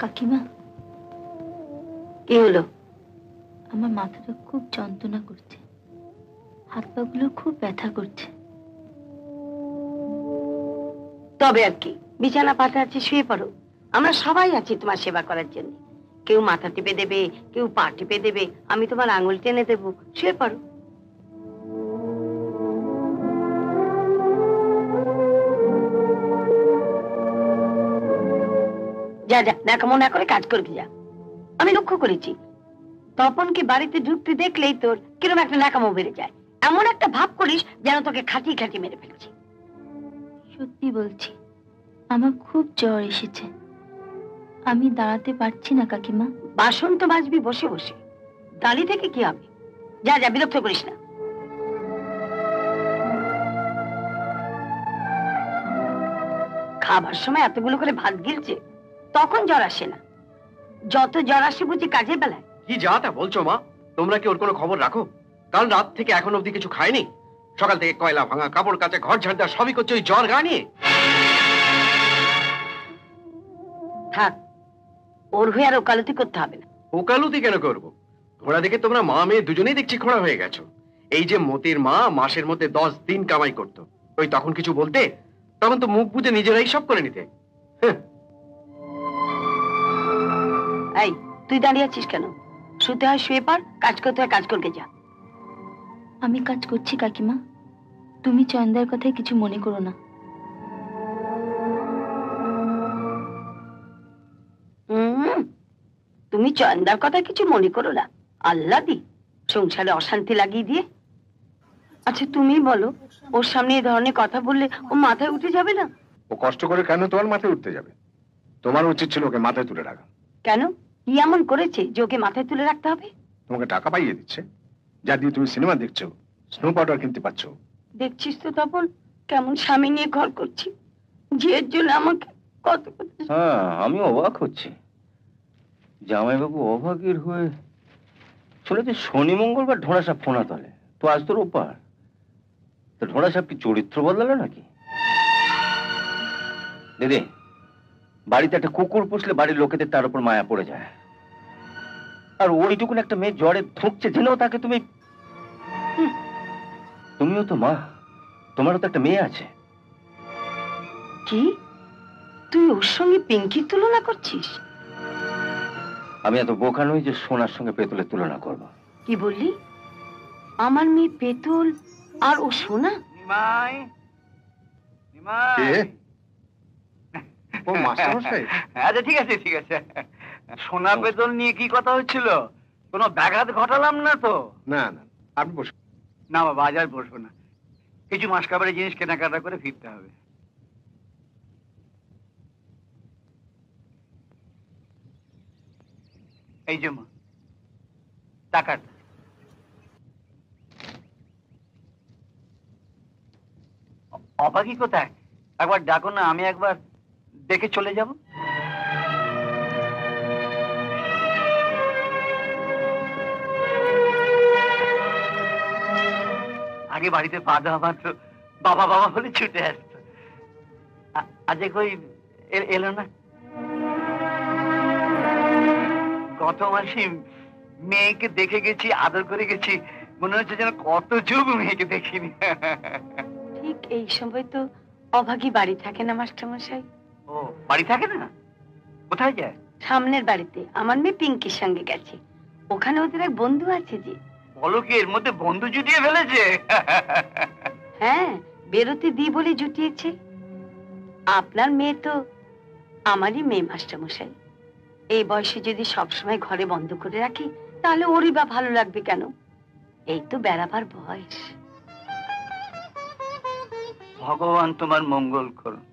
কাকিমা, কি হলো? আমার মাথাটা খুব যন্ত্রণা করছে, হাত পা গুলো খুব ব্যথা করছে। তবে আর কি, বিছানা পাতা আছে, শুয়ে পড়ো। আমরা সবাই আছি তোমার সেবা করার জন্য। কেউ মাথা টিপে দেবে, কেউ পা টিপে দেবে, আমি তোমার আঙুল টেনে দেবো, শুয়ে পড়ো। যা যা, ন্যাকামো না করে কাজ করবি যা। আমি লক্ষ্য করেছি তপনকে বাড়িতে ঢুকতে দেখলেই তোর কিরকম একটা ন্যাকামো বেড়ে যায়। এমন একটা ভাব করিস যেন তোকে খাটিয়ে খাটিয়ে মেরে ফেলছি। সত্যি বলছি, আমার খুব জ্বর এসেছে, আমি দাঁড়াতে পারছি না কাকিমা। বাসন তো মাজবি বসে বসে, দাঁড়িয়ে থেকে কি হবে? যা যা, বিরক্ত করিস না। খাবার সময় এতগুলো করে ভাত গিলছে, তখন জ্বর আসে না। যত জ্বর আসে বুঝি কাজের বেলায়। কি যা তা বলছো মা? তোমরা কি ওর কোনো খবর রাখো? কাল রাত থেকে এখন অবধি কিছু খায়নি। সকাল থেকে কয়লা ভাঙা, কাপড় কাচা, ঘর ঝাড় দেওয়া সবই করছে ওই জ্বর গা নিয়ে। থাক, ওর হয়ে আর ওকালতি করতে হবে না। ওকালতি কেন করবো? ঘোড়া দেখে তোমরা মা মেয়ে দুজনেই দেখছি খোড়া হয়ে গেছো। এই যে মতির মা মাসের মধ্যে 10 দিন কামাই করতো, ওই তখন কিছু বলতে? তখন তো মুখ বুঝে নিজেরাই সব করে নিতে। এই, তুই দাঁড়িয়ে আছিস কেন? শুতে হয় শুয়ে পড়, কাজ করতে হয় কাজ করকে যা। আমি কাজ করছি কাকিমা, তুমি চয়নদার কথায় কিছু মনে করো না। তুমি চয়নদার কথা কিছু মনে করো না? আল্লাহ দি সংসারে অশান্তি লাগিয়ে দিয়ে। আচ্ছা তুমি বলো, ওর সামনে এই ধরনের কথা বললে ও মাথায় উঠে যাবে না? ও কষ্ট করে কেন তোমার মাথায় উঠতে যাবে? তোমার উচিত ছিল ওকে মাথায় তুলে রাখা। কেন? কি এমন করেছে যে ওকে মাথায় তুলে রাখতে হবে? তোমাকে টাকা পাইয়ে দিচ্ছে, যা দিয়ে তুমি সিনেমা দেখছো, স্নো পাউডার কিনতে পারছো। দেখছিস তো তপন, কেমন স্বামী নিয়ে ঘর করছি, ঝিয়ের জন্য আমাকে কত কত। হ্যাঁ, আমি অবাক হচ্ছি, জামাইবাবু অভাগীর হয়ে শুনেছি শনি মঙ্গলবার ঢোড়া সাপ ফোনা তলে, তো আজ তো রোববার। তো ঢোড়া সাপ কি চরিত্র বদলালো নাকি? দিদি, বাড়িতে একটা কুকুর পুষলে বাড়ির লোকেদের তার উপর মায়া পড়ে যায়, আর ওইটুকুন একটা মেয়ে জ্বরে ধুঁকছে জেনেও তাকে তুমি। তুমিও তো মা, তোমারও তো একটা মেয়ে আছে। কি তুই ওর সঙ্গে পিঙ্কির তুলনা করছিস? আমি এত বোকা নই যে সোনার সঙ্গে পেতলের তুলনা করব। কি বললি? আমার মেয়ে পেতল আর ও সোনা? নিমাই, নিমাই। ও মাস্টারমশাই। আচ্ছা ঠিক আছে ঠিক আছে। সোনা পেতল নিয়ে কি কথা হচ্ছিল? কোনো ব্যাঘাত ঘটালাম না তো? না না, আপনি বসুন। না বাবা, আজ আর বসবো না, কিছু মাস কাবারের জিনিস কেনাকাটা করে ফিরতে হবে। এই যে মা টাকাটা। অবাকি কোথায়? একবার ডাকো না, আমি একবার দেখে চলে যাব। আগে বাড়িতে পা দেওয়া মাত্র বাবা বাবা বলে ছুটে আসতো, আজ কই এলো না। গত মাসে মেয়েকে দেখে গেছি, আদর করে গেছি, মনে হচ্ছে যেন কত যুগ মেয়েকে দেখিনি। ঠিক এই সময় তো অভাগী বাড়ি থাকে না মাস্টারমশাই। ও বাড়ি থাকে না? কোথায় যায়? সামনের বাড়িতে আমার মেয়ে পিঙ্কির সঙ্গে গেছে, ওখানে ওদের এক বন্ধু আছে যে। বলো কি, এর মধ্যে বন্ধু জুটিয়ে ফেলেছে? হ্যাঁ, বেরোতে দি বলে জুটিয়েছে। আপনার মেয়ে তো আমারই মেয়ে মাস্টারমশাই। এই বয়সে যদি সবসময় ঘরে বন্ধ করে রাখি তাহলে ওরই বা ভালো লাগবে কেন? এই তো বেড়াবার বয়স। ভগবান তোমার মঙ্গল করুন।